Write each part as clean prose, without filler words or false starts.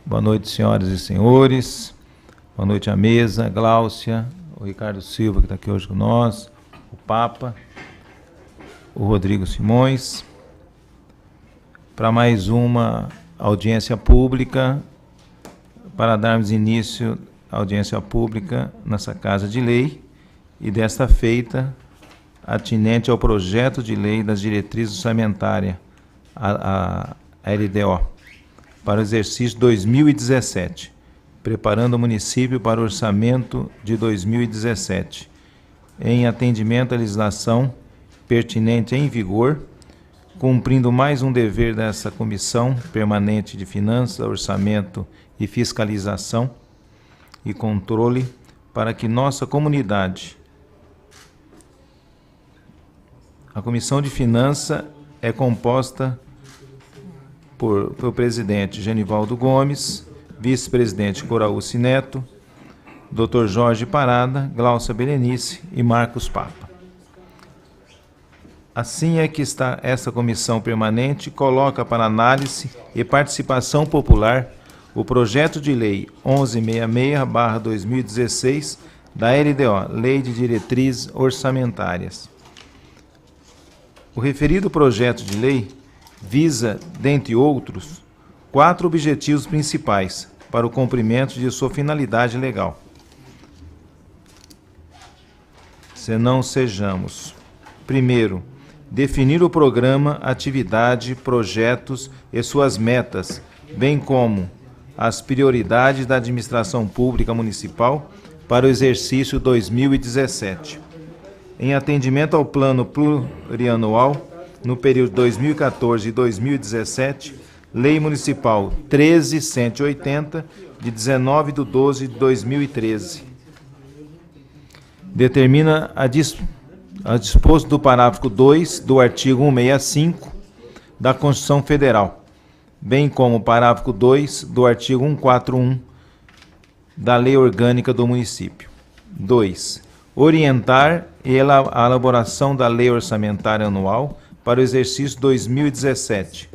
Boa noite, senhoras e senhores. Boa noite à mesa, Gláucia, o Ricardo Silva, que está aqui hoje com nós, o Papa, o Rodrigo Simões, para mais uma audiência pública, para darmos início à audiência pública nessa Casa de Lei, e desta feita, atinente ao projeto de lei das diretrizes orçamentárias, a LDO, para o exercício 2017, preparando o município para o orçamento de 2017, em atendimento à legislação pertinente em vigor, cumprindo mais um dever dessa Comissão Permanente de Finanças, Orçamento e Fiscalização e Controle, para que nossa comunidade. A Comissão de Finanças é composta pelo presidente Genivaldo Gomes, vice-presidente Coraúci Neto, Dr. Jorge Parada, Gláucia Berenice e Marcos Papa. Assim é que está essa comissão permanente, coloca para análise e participação popular o projeto de lei 1166/2016 da LDO, Lei de Diretrizes Orçamentárias. O referido projeto de lei visa, dentre outros, 4 objetivos principais para o cumprimento de sua finalidade legal. Se não sejamos: primeiro, definir o programa, atividade, projetos e suas metas, bem como as prioridades da administração pública municipal para o exercício 2017. Em atendimento ao plano plurianual, no período 2014 e 2017, Lei Municipal 13.180, de 19/12/2013. Determina a disposto do parágrafo 2 do artigo 165 da Constituição Federal, bem como o parágrafo 2 do artigo 141 da Lei Orgânica do Município. 2. Orientar a elaboração da Lei Orçamentária Anual para o exercício 2017.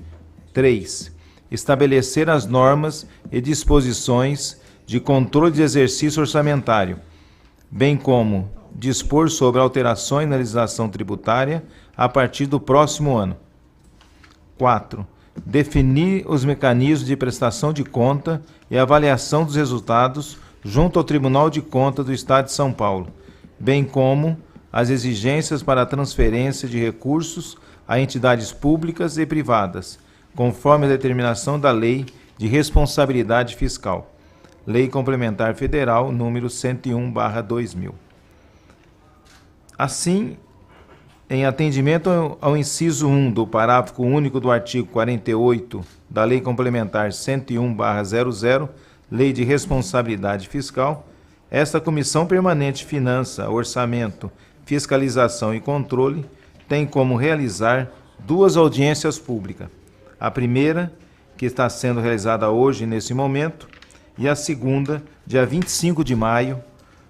3. Estabelecer as normas e disposições de controle de exercício orçamentário, bem como dispor sobre alterações na legislação tributária a partir do próximo ano. 4. Definir os mecanismos de prestação de conta e avaliação dos resultados junto ao Tribunal de Contas do Estado de São Paulo, bem como as exigências para a transferência de recursos a entidades públicas e privadas, conforme a determinação da Lei de Responsabilidade Fiscal, Lei Complementar Federal número 101/2000. Assim, em atendimento ao inciso 1 do parágrafo único do artigo 48 da Lei Complementar 101/00, Lei de Responsabilidade Fiscal, esta Comissão Permanente de Finanças, Orçamento, Fiscalização e Controle tem como realizar 2 audiências públicas. A primeira, que está sendo realizada hoje, nesse momento, e a segunda, dia 25 de maio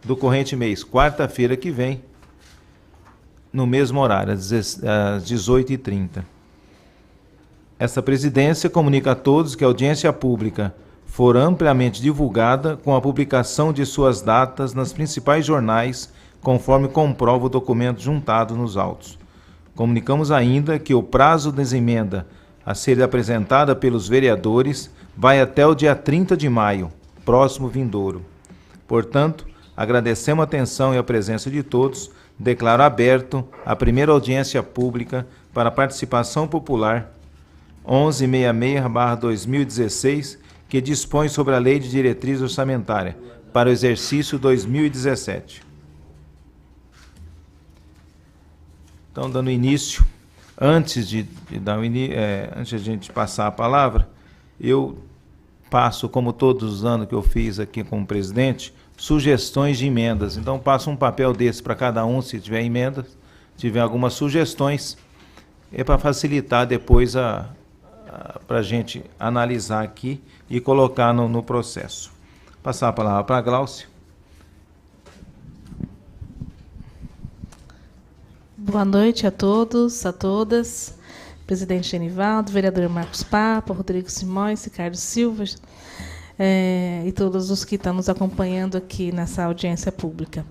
do corrente mês, quarta-feira que vem, no mesmo horário, às 18h30. Essa presidência comunica a todos que a audiência pública for amplamente divulgada com a publicação de suas datas nas principais jornais, conforme comprova o documento juntado nos autos. Comunicamos ainda que o prazo das emendas a ser apresentada pelos vereadores vai até o dia 30 de maio, próximo vindouro. Portanto, agradecemos a atenção e a presença de todos. Declaro aberto a primeira audiência pública para participação popular 1166/2016, que dispõe sobre a Lei de Diretriz Orçamentária para o exercício 2017. Então, dando início, antes de a gente passar a palavra, eu passo, como todos os anos que eu fiz aqui como presidente, sugestões de emendas. Então, passo um papel desse para cada um, se tiver emendas, tiver algumas sugestões, para facilitar depois para a gente analisar aqui e colocar no processo. Passar a palavra para a Gláucia. Boa noite a todos, a todas. Presidente Genivaldo, vereador Marcos Papa, Rodrigo Simões, Ricardo Silva. e todos os que estão nos acompanhando aqui nessa audiência pública.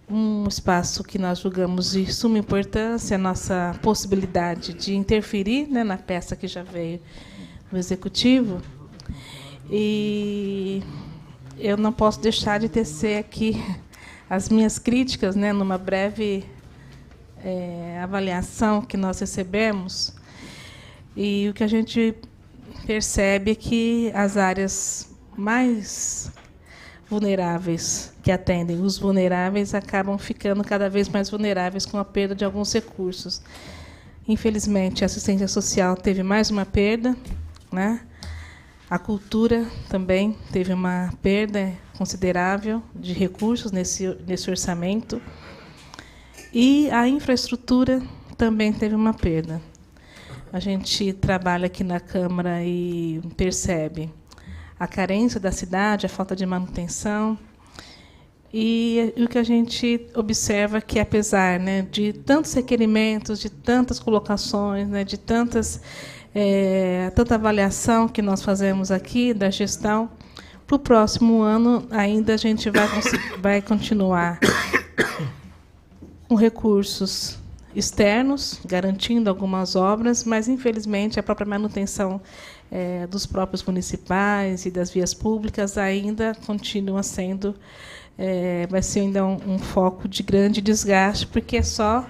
Um espaço que nós julgamos de suma importância, a nossa possibilidade de interferir, né, na peça que já veio no Executivo. E eu não posso deixar de tecer aqui as minhas críticas, né, numa breve avaliação que nós recebemos. E o que a gente percebe é que as áreas mais vulneráveis, que atendem os vulneráveis, acabam ficando cada vez mais vulneráveis com a perda de alguns recursos. Infelizmente, a assistência social teve mais uma perda, né? A cultura também teve uma perda considerável de recursos nesse orçamento. E a infraestrutura também teve uma perda. A gente trabalha aqui na Câmara e percebe a carência da cidade, a falta de manutenção. E o que a gente observa é que, apesar, né, de tantos requerimentos, de tantas colocações, né, de tanta avaliação que nós fazemos aqui da gestão, para o próximo ano ainda a gente vai continuar com recursos externos, garantindo algumas obras, mas, infelizmente, a própria manutenção dos próprios municipais e das vias públicas ainda continua sendo, vai ser ainda um foco de grande desgaste, porque é só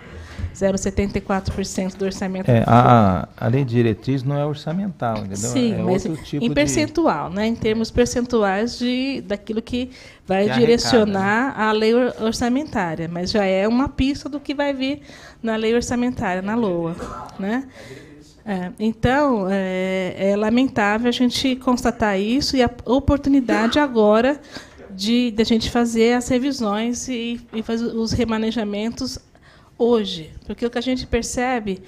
0,74% do orçamento. A lei de diretriz não é orçamental, entendeu? Sim, mas outro tipo em percentual, né, em termos percentuais daquilo que vai direcionar, né, a lei orçamentária, mas já é uma pista do que vai vir na lei orçamentária, na LOA, né? Então, é lamentável a gente constatar isso, e a oportunidade agora de a gente fazer as revisões e fazer os remanejamentos hoje, porque o que a gente percebe,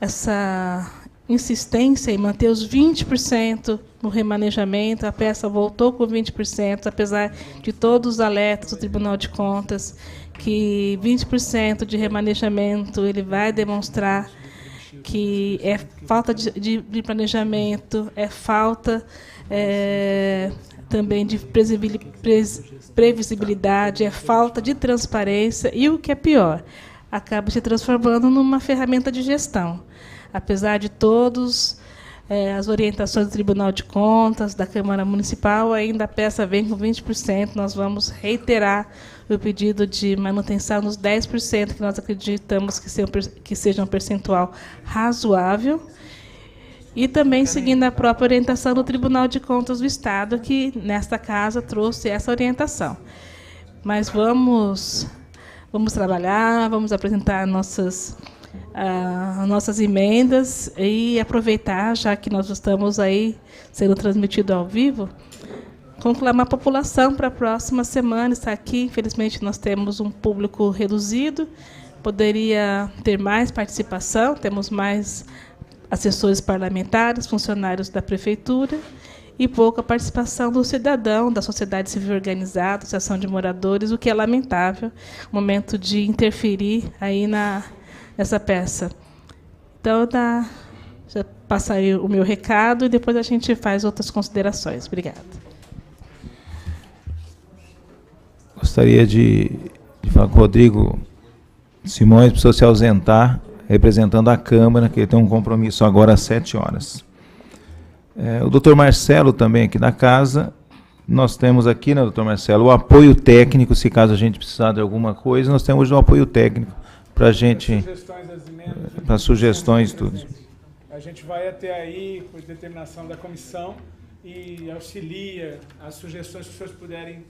essa insistência em manter os 20% no remanejamento, a peça voltou com 20%, apesar de todos os alertas do Tribunal de Contas, que 20% de remanejamento ele vai demonstrar que é falta de planejamento, é falta também de previsibilidade, é falta de transparência e, o que é pior, acaba se transformando numa ferramenta de gestão. Apesar de todas as orientações do Tribunal de Contas, da Câmara Municipal, ainda a peça vem com 20%, nós vamos reiterar o pedido de manutenção nos 10%, que nós acreditamos que seja um percentual razoável, e também seguindo a própria orientação do Tribunal de Contas do Estado, que, nesta casa, trouxe essa orientação. Mas vamos trabalhar, vamos apresentar nossas emendas e aproveitar, já que nós estamos aí sendo transmitido ao vivo, conclamar a população para a próxima semana estar aqui. Infelizmente, nós temos um público reduzido, poderia ter mais participação, temos mais assessores parlamentares, funcionários da prefeitura, e pouca participação do cidadão, da sociedade civil organizada, associação de moradores, o que é lamentável, momento de interferir aí nessa peça. Então, já passa aí o meu recado e depois a gente faz outras considerações. Obrigada. Gostaria de falar com o Rodrigo Simões, para se ausentar, representando a Câmara, que ele tem um compromisso agora às 7 horas. O doutor Marcelo, também aqui da casa, nós temos aqui, né, doutor Marcelo, o apoio técnico, se caso a gente precisar de alguma coisa, nós temos o apoio técnico para a gente, para sugestões, tudo. A gente vai até aí, por determinação da comissão, e auxilia as sugestões que os senhores puderem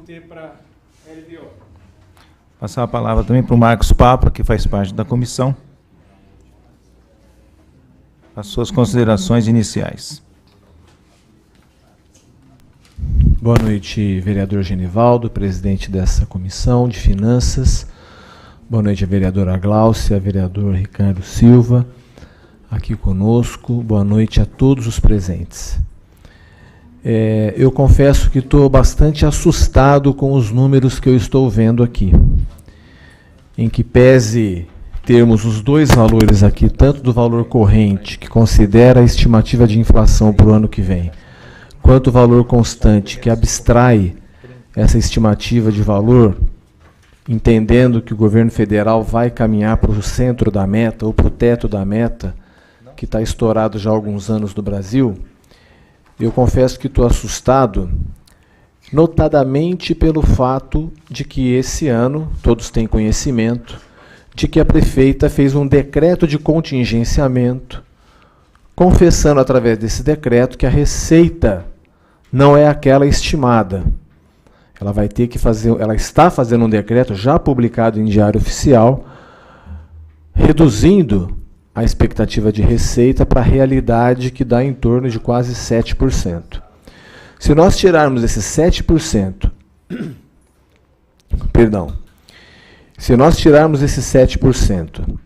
ter para a LDO. Passar a palavra também para o Marcos Papa, que faz parte da comissão. As suas considerações iniciais. Boa noite, vereador Genivaldo, presidente dessa comissão de finanças. Boa noite, a vereadora Gláucia, vereador Ricardo Silva, aqui conosco. Boa noite a todos os presentes. Eu confesso que estou bastante assustado com os números que eu estou vendo aqui. Em que pese termos os dois valores aqui, tanto do valor corrente, que considera a estimativa de inflação para o ano que vem, quanto o valor constante, que abstrai essa estimativa de valor, entendendo que o governo federal vai caminhar para o centro da meta, ou para o teto da meta, que está estourado já há alguns anos no Brasil, eu confesso que estou assustado, notadamente pelo fato de que esse ano, todos têm conhecimento, de que a prefeita fez um decreto de contingenciamento, confessando através desse decreto que a receita não é aquela estimada. Ela vai ter que fazer, ela está fazendo um decreto já publicado em Diário Oficial, reduzindo a expectativa de receita para a realidade que dá em torno de quase 7%. Se nós tirarmos esses 7%, se nós tirarmos esses 7%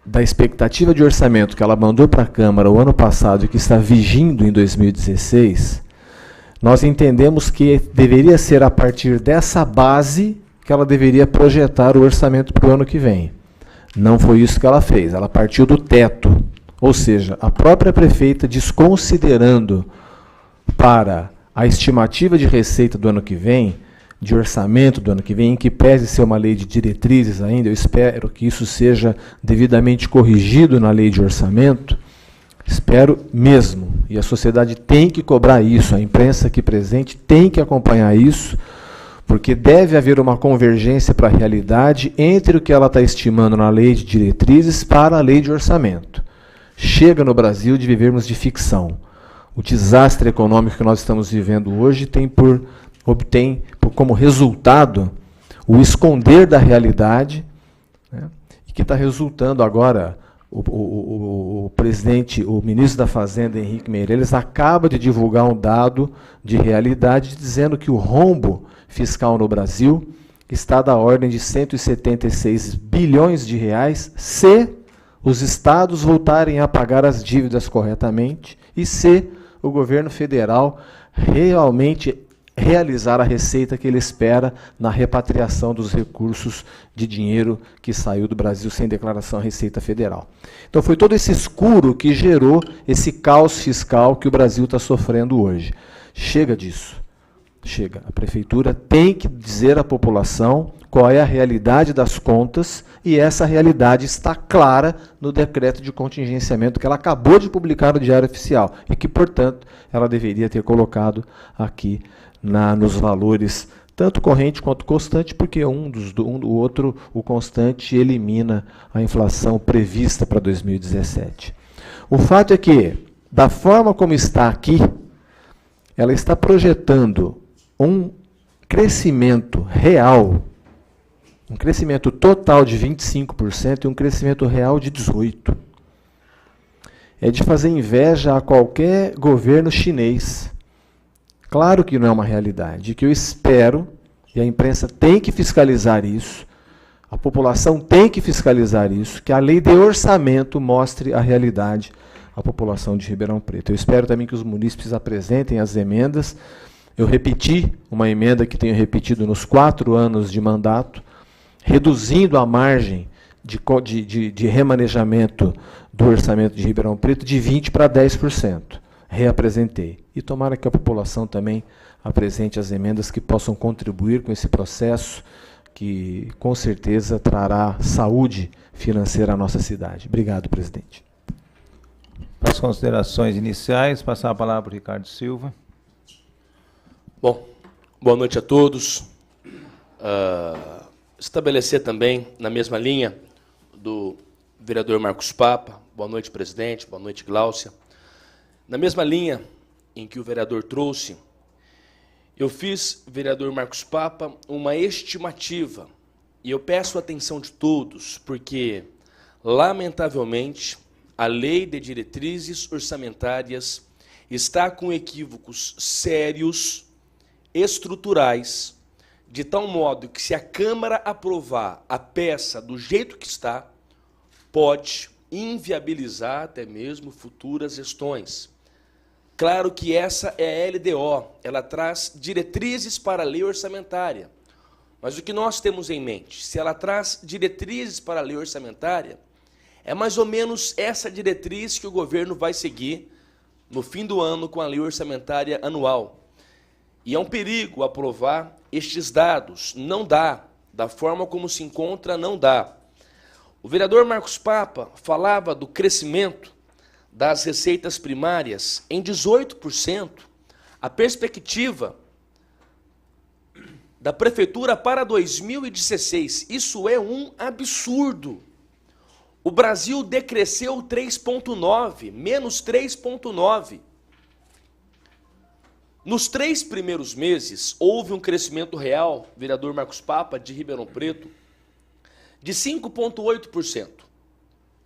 da expectativa de orçamento que ela mandou para a Câmara o ano passado e que está vigindo em 2016, nós entendemos que deveria ser a partir dessa base que ela deveria projetar o orçamento para o ano que vem. Não foi isso que ela fez, ela partiu do teto, ou seja, a própria prefeita desconsiderando para a estimativa de receita do ano que vem, de orçamento do ano que vem, em que pese ser uma lei de diretrizes ainda, eu espero que isso seja devidamente corrigido na lei de orçamento, espero mesmo, e a sociedade tem que cobrar isso, a imprensa aqui presente tem que acompanhar isso, porque deve haver uma convergência para a realidade entre o que ela está estimando na lei de diretrizes para a lei de orçamento. Chega no Brasil de vivermos de ficção. O desastre econômico que nós estamos vivendo hoje obtém como resultado o esconder da realidade, né, e que está resultando agora, o presidente, o ministro da Fazenda, Henrique Meirelles, acaba de divulgar um dado de realidade dizendo que o rombo fiscal no Brasil está da ordem de 176 bilhões de reais se os estados voltarem a pagar as dívidas corretamente e se o governo federal realmente realizar a receita que ele espera na repatriação dos recursos de dinheiro que saiu do Brasil sem declaração à Receita Federal. Então foi todo esse escuro que gerou esse caos fiscal que o Brasil está sofrendo hoje. Chega disso. Chega. A prefeitura tem que dizer à população qual é a realidade das contas e essa realidade está clara no decreto de contingenciamento que ela acabou de publicar no Diário Oficial e que, portanto, ela deveria ter colocado aqui nos valores, tanto corrente quanto constante, porque o outro, o constante, elimina a inflação prevista para 2017. O fato é que, da forma como está aqui, ela está projetando um crescimento real, um crescimento total de 25% e um crescimento real de 18%. É de fazer inveja a qualquer governo chinês. Claro que não é uma realidade, que eu espero, e a imprensa tem que fiscalizar isso, a população tem que fiscalizar isso, que a lei de orçamento mostre a realidade à população de Ribeirão Preto. Eu espero também que os munícipes apresentem as emendas. Eu repeti uma emenda que tenho repetido nos 4 anos de mandato, reduzindo a margem de remanejamento do orçamento de Ribeirão Preto de 20% para 10%. Reapresentei. E tomara que a população também apresente as emendas que possam contribuir com esse processo que, com certeza, trará saúde financeira à nossa cidade. Obrigado, presidente. Para as considerações iniciais, passar a palavra para o Ricardo Silva. Bom, boa noite a todos. Estabelecer também, na mesma linha do vereador Marcos Papa, boa noite, presidente, boa noite, Gláucia. Na mesma linha em que o vereador trouxe, eu fiz, vereador Marcos Papa, uma estimativa, e eu peço a atenção de todos, porque, lamentavelmente, a lei de diretrizes orçamentárias está com equívocos sérios, estruturais, de tal modo que, se a Câmara aprovar a peça do jeito que está, pode inviabilizar até mesmo futuras gestões. Claro que essa é a LDO, ela traz diretrizes para a lei orçamentária. Mas o que nós temos em mente? Se ela traz diretrizes para a lei orçamentária, É mais ou menos essa diretriz que o governo vai seguir no fim do ano com a lei orçamentária anual. E é um perigo aprovar estes dados. Não dá. Da forma como se encontra, não dá. O vereador Marcos Papa falava do crescimento das receitas primárias em 18%. A perspectiva da prefeitura para 2016, isso é um absurdo. O Brasil decresceu 3,9, menos 3,9. Nos 3 primeiros meses, houve um crescimento real, vereador Marcos Papa, de Ribeirão Preto, de 5,8%.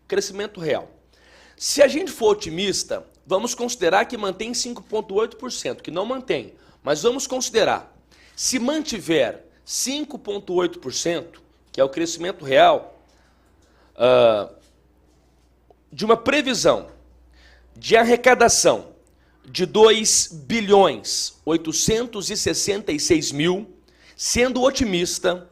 Crescimento real. Se a gente for otimista, vamos considerar que mantém 5,8%, que não mantém, mas vamos considerar. Se mantiver 5,8%, que é o crescimento real, de uma previsão de arrecadação de 2.866 mil, sendo otimista,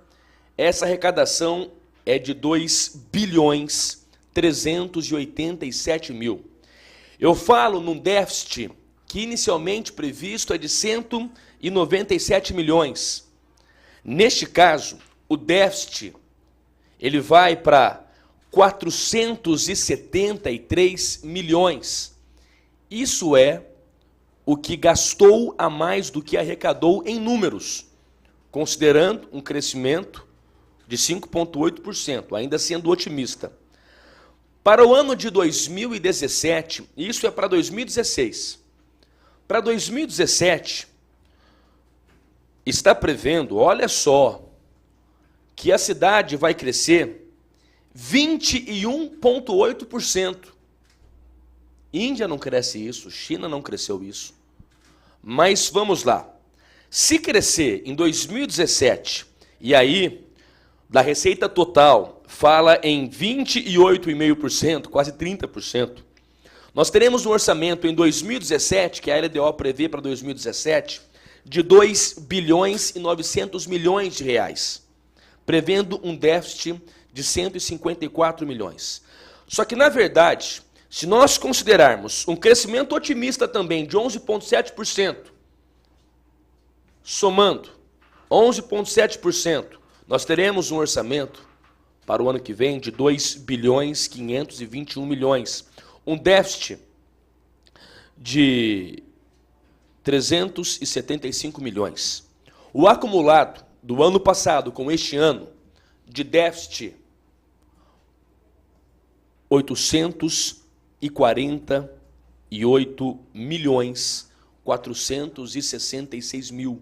essa arrecadação é de 2.387 mil. Eu falo num déficit que inicialmente previsto é de 197 milhões. Neste caso, o déficit ele vai para 473 milhões. Isso é o que gastou a mais do que arrecadou em números, considerando um crescimento de 5,8%, ainda sendo otimista. Para o ano de 2017, isso é para 2016. Para 2017, está prevendo, olha só, que a cidade vai crescer 21,8%. Índia não cresce isso, China não cresceu isso. Mas vamos lá. Se crescer em 2017, e aí, da receita total, fala em 28,5%, quase 30%, nós teremos um orçamento em 2017, que a LDO prevê para 2017, de 2 bilhões e 900 milhões de reais, prevendo um déficit de 154 milhões. Só que, na verdade, se nós considerarmos um crescimento otimista também de 11,7%, somando 11,7%, nós teremos um orçamento para o ano que vem de 2 bilhões 521 milhões, um déficit de 375 milhões. O acumulado do ano passado com este ano de déficit 848 milhões 466 mil.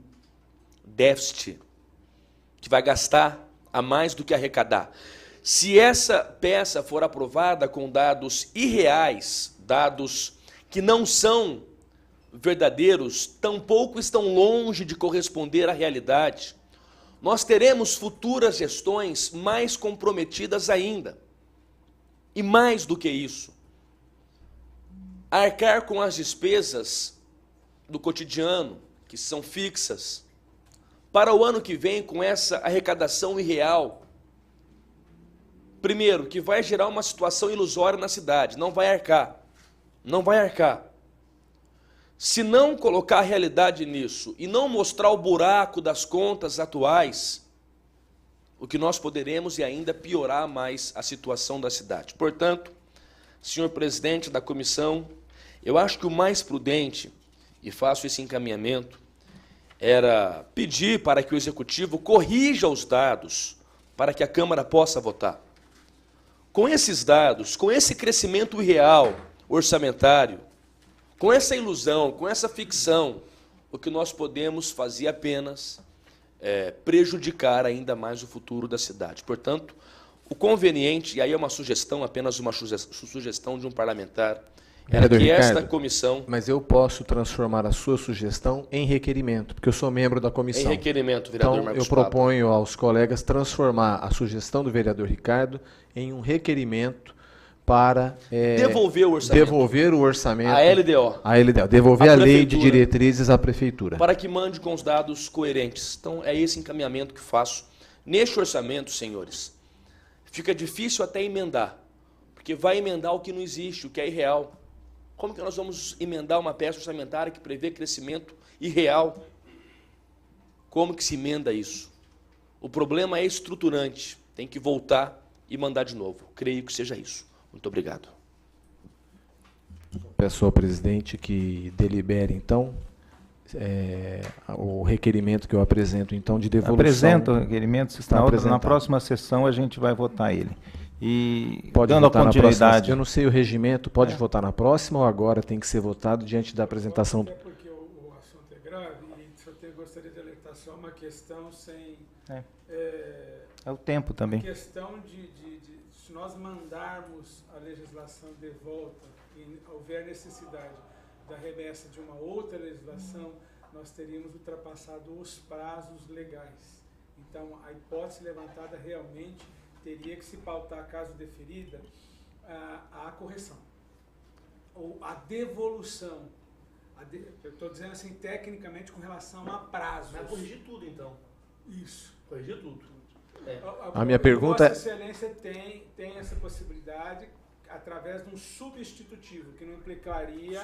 Déficit que vai gastar a mais do que arrecadar. Se essa peça for aprovada com dados irreais, dados que não são verdadeiros, tampouco estão longe de corresponder à realidade, nós teremos futuras gestões mais comprometidas ainda. E mais do que isso, arcar com as despesas do cotidiano, que são fixas, para o ano que vem com essa arrecadação irreal. Primeiro, que vai gerar uma situação ilusória na cidade, não vai arcar. Não vai arcar. Se não colocar a realidade nisso e não mostrar o buraco das contas atuais, o que nós poderemos é ainda piorar mais a situação da cidade. Portanto, senhor presidente da comissão, eu acho que o mais prudente, e faço esse encaminhamento, era pedir para que o Executivo corrija os dados para que a Câmara possa votar. Com esses dados, com esse crescimento irreal orçamentário, com essa ilusão, com essa ficção, o que nós podemos fazer apenas prejudicar ainda mais o futuro da cidade. Portanto, o conveniente, e aí é uma sugestão, apenas uma sugestão de um parlamentar, era que esta comissão... Mas eu posso transformar a sua sugestão em requerimento, porque eu sou membro da comissão. Em requerimento, vereador Marcos Papa. Então, eu proponho aos colegas transformar a sugestão do vereador Ricardo em um requerimento para devolver o orçamento à LDO. Devolver a lei de diretrizes à prefeitura. Para que mande com os dados coerentes. Então, é esse encaminhamento que faço. Neste orçamento, senhores, fica difícil até emendar, porque vai emendar o que não existe, o que é irreal. Como que nós vamos emendar uma peça orçamentária que prevê crescimento irreal? Como que se emenda isso? O problema é estruturante, tem que voltar e mandar de novo. Creio que seja isso. Muito obrigado. Peço ao presidente que delibere, então, o requerimento que eu apresento, então, de devolução. Apresenta o requerimento, Está na próxima sessão a gente vai votar ele. E pode dando a votar continuidade. na próxima, eu não sei o regimento, pode votar na próxima ou agora tem que ser votado diante da apresentação? Até porque o assunto é grave e só gostaria de alertar só uma questão sem... É o tempo também. Questão de se nós mandarmos a legislação de volta e houver necessidade da remessa de uma outra legislação, nós teríamos ultrapassado os prazos legais. Então, a hipótese levantada realmente teria que se pautar, caso deferida, a correção ou a devolução. Eu estou dizendo assim, tecnicamente, com relação a prazos. Vai corrigir tudo, então. Isso. Corrigir tudo. A minha pergunta é... Vossa Excelência tem essa possibilidade através de um substitutivo, que não implicaria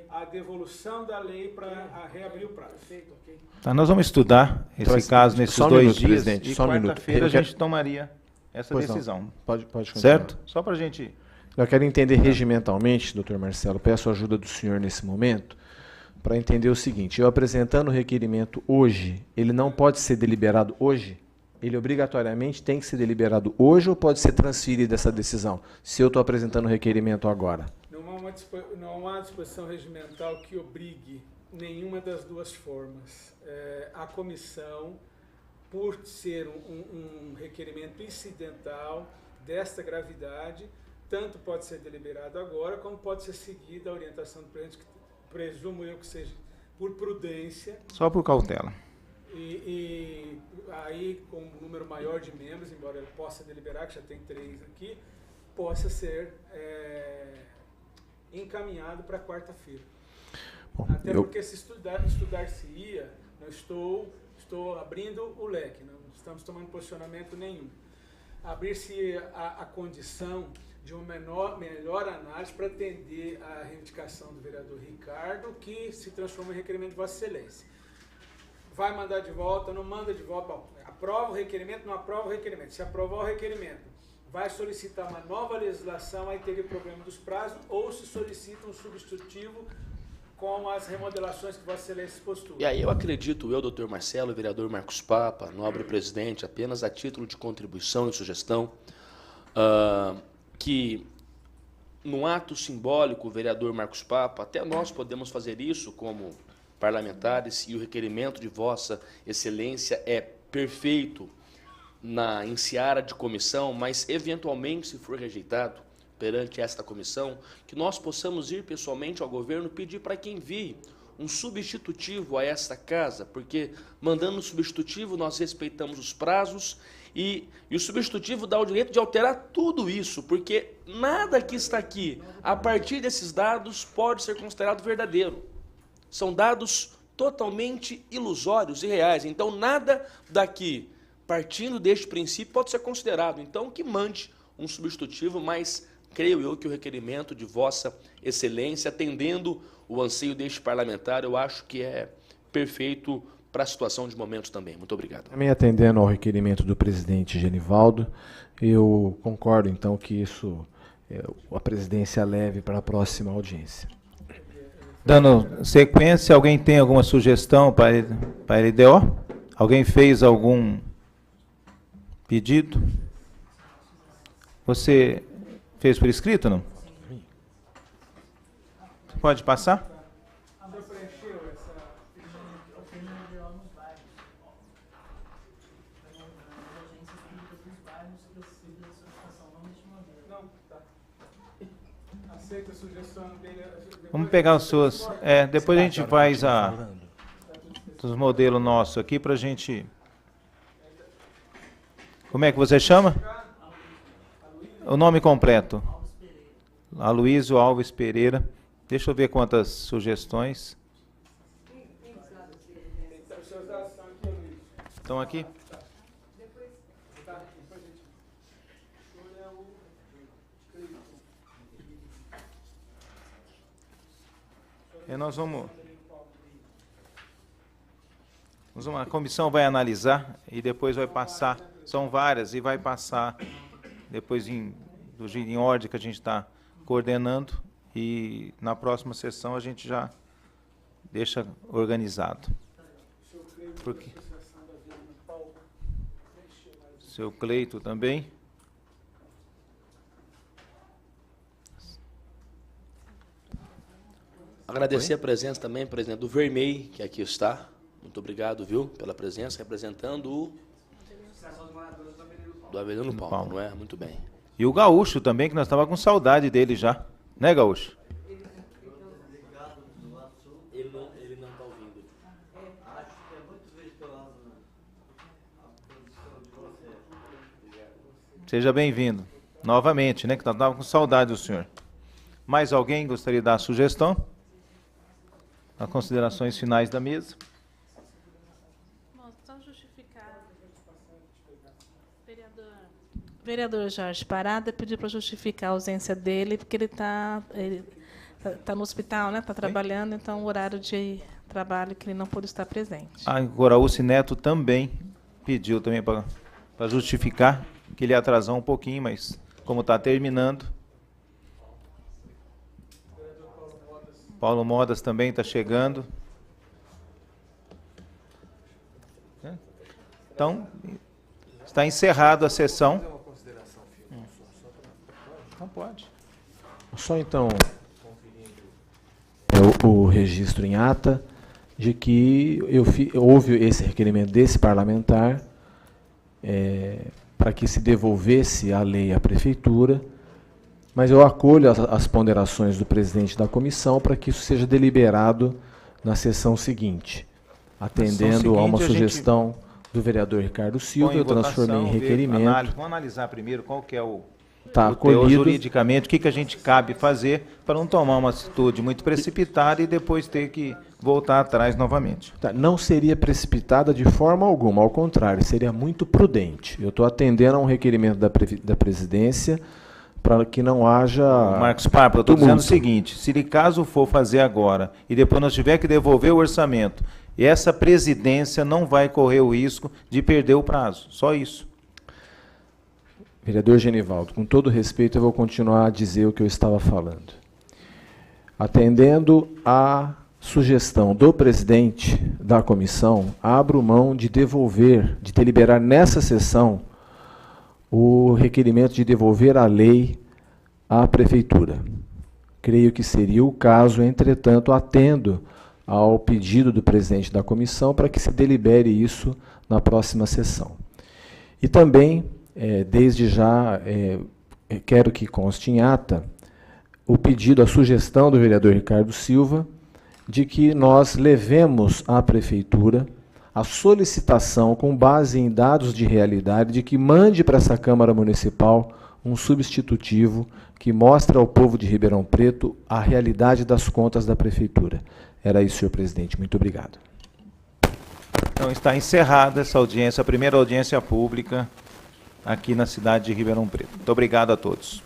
a devolução da lei para reabrir o prazo. Perfeito, ok. Tá, nós vamos estudar esse caso nesses só um 2 minuto, dias presidente, e só um minuto. quarta-feira a gente tomaria essa decisão. Pode continuar. Certo? Só para a gente... Eu quero entender regimentalmente, doutor Marcelo, peço a ajuda do senhor nesse momento, para entender o seguinte: eu apresentando o requerimento hoje, ele não pode ser deliberado hoje? Ele obrigatoriamente tem que ser deliberado hoje ou pode ser transferida essa decisão, se eu estou apresentando o requerimento agora? Não há disposição regimental que obrigue nenhuma das duas formas. A comissão, por ser um requerimento incidental desta gravidade, tanto pode ser deliberado agora, como pode ser seguida a orientação do presidente, que presumo eu que seja por prudência. Só por cautela. E aí, com um número maior de membros, embora ele possa deliberar, que já tem 3 aqui, possa ser encaminhado para quarta-feira. Até porque se estudar-se-ia, não estou abrindo o leque, não estamos tomando posicionamento nenhum. Abrir-se a condição de uma melhor análise para atender à reivindicação do vereador Ricardo, que se transforma em requerimento de Vossa Excelência. Vai mandar de volta, não manda de volta, bom, aprova o requerimento, não aprova o requerimento. Se aprovar o requerimento, vai solicitar uma nova legislação, aí teria o problema dos prazos, ou se solicita um substitutivo com as remodelações que Vossa Excelência postula. E aí eu acredito, doutor Marcelo, vereador Marcos Papa, nobre presidente, apenas a título de contribuição e sugestão, que no ato simbólico, o vereador Marcos Papa, até nós podemos fazer isso como parlamentares, e o requerimento de Vossa Excelência é perfeito em seara de comissão, mas eventualmente, se for rejeitado perante esta comissão, que nós possamos ir pessoalmente ao governo pedir para que envie um substitutivo a esta casa, porque mandando um substitutivo nós respeitamos os prazos e o substitutivo dá o direito de alterar tudo isso, porque nada que está aqui, a partir desses dados, pode ser considerado verdadeiro. São dados totalmente ilusórios e reais. Então, nada daqui, partindo deste princípio, pode ser considerado. Então, que mande um substitutivo, mas creio eu que o requerimento de Vossa Excelência, atendendo o anseio deste parlamentar, eu acho que é perfeito para a situação de momento também. Muito obrigado. Também atendendo ao requerimento do presidente Genivaldo, eu concordo, então, que isso a presidência leve para a próxima audiência. Dando sequência, alguém tem alguma sugestão para a LDO? Alguém fez algum pedido? Você fez por escrito, não? Pode passar? Aceita a sugestão dele. Vamos pegar as suas. Depois a gente faz os modelos nossos aqui para a gente. Como é que você chama? O nome completo. Aloysio Alves Pereira. Deixa eu ver quantas sugestões. Estão aqui? E a comissão vai analisar e depois vai passar, são várias, e vai passar depois em ordem que a gente está coordenando, e na próxima sessão a gente já deixa organizado. Porque seu Cleito também. Agradecer a presença também, presidente, do Vermei, que aqui está. Muito obrigado, viu, pela presença, representando o... do Avelino Paulo, não é? Muito bem. E o Gaúcho também, que nós estávamos com saudade dele já. Né, Gaúcho? Ele não está ouvindo. Seja bem-vindo. Novamente, né, que nós estávamos com saudade do senhor. Mais alguém gostaria de dar a sugestão? As considerações finais da mesa. Só justificar. Vereador Jorge Parada pediu para justificar a ausência dele, porque ele está no hospital, né? Está trabalhando, então o horário de trabalho que ele não pôde estar presente. A Goraúce Neto também pediu também para justificar que ele atrasou um pouquinho, mas como está terminando. Paulo Modas também está chegando. Então, está encerrada a sessão. Não pode. Só então o registro em ata de que houve esse requerimento desse parlamentar para que se devolvesse a lei à prefeitura, mas eu acolho as ponderações do presidente da comissão para que isso seja deliberado na sessão seguinte. Atendendo a uma sugestão do vereador Ricardo Silva, eu transformei em requerimento. Vamos analisar primeiro qual que é o juridicamente, o que a gente cabe fazer para não tomar uma atitude muito precipitada e depois ter que voltar atrás novamente. Não seria precipitada de forma alguma, ao contrário, seria muito prudente. Eu estou atendendo a um requerimento da presidência para que não haja... Marcos Papa, eu estou dizendo o seguinte, se de caso for fazer agora e depois nós tiver que devolver o orçamento, essa presidência não vai correr o risco de perder o prazo, só isso. Vereador Genivaldo, com todo respeito, eu vou continuar a dizer o que eu estava falando. Atendendo à sugestão do presidente da comissão, abro mão de devolver, de deliberar nessa sessão, o requerimento de devolver a lei à prefeitura. Creio que seria o caso, entretanto, atendo ao pedido do presidente da comissão para que se delibere isso na próxima sessão. E também, desde já, quero que conste em ata o pedido, a sugestão do vereador Ricardo Silva, de que nós levemos à prefeitura a solicitação, com base em dados de realidade, de que mande para essa Câmara Municipal um substitutivo que mostre ao povo de Ribeirão Preto a realidade das contas da prefeitura. Era isso, senhor presidente. Muito obrigado. Então está encerrada essa audiência, a primeira audiência pública aqui na cidade de Ribeirão Preto. Muito obrigado a todos.